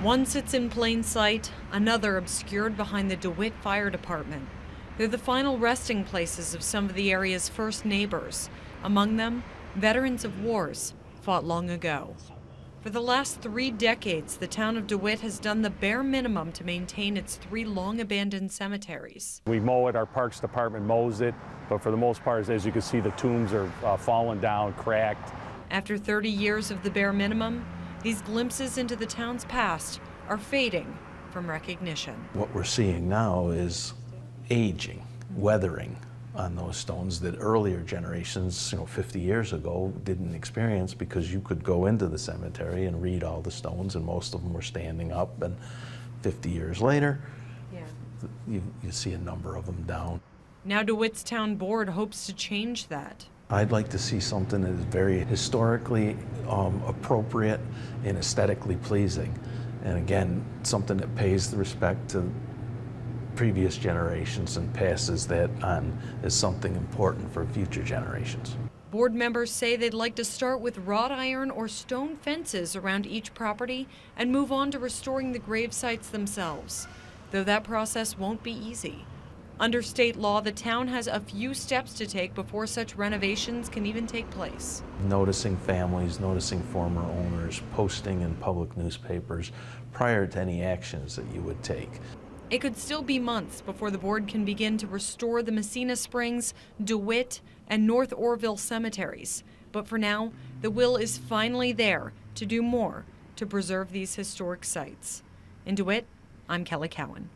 One sits in plain sight, another obscured behind the DeWitt Fire Department. They're the final resting places of some of the area's first neighbors. Among them, veterans of wars fought long ago. For the last 3 decades, the town of DeWitt has done the bare minimum to maintain its 3 long-abandoned cemeteries. We mow it, our Parks Department mows it, but for the most part, as you can see, the tombs are fallen down, cracked. After 30 years of the bare minimum, these glimpses into the town's past are fading from recognition. What we're seeing now is aging, weathering on those stones that earlier generations, 50 years ago, didn't experience, because you could go into the cemetery and read all the stones and most of them were standing up, and 50 years later, you see a number of them down. Now DeWitt's town board hopes to change that. I'd like to see something that is very historically appropriate and aesthetically pleasing. And again, something that pays the respect to previous generations and passes that on as something important for future generations. Board members say they'd like to start with wrought iron or stone fences around each property and move on to restoring the grave sites themselves, though that process won't be easy. Under state law, the town has a few steps to take before such renovations can even take place. Noticing families, noticing former owners, posting in public newspapers prior to any actions that you would take. It could still be months before the board can begin to restore the Messina Springs, DeWitt, and North Orville cemeteries. But for now, the will is finally there to do more to preserve these historic sites. In DeWitt, I'm Kelly Cowan.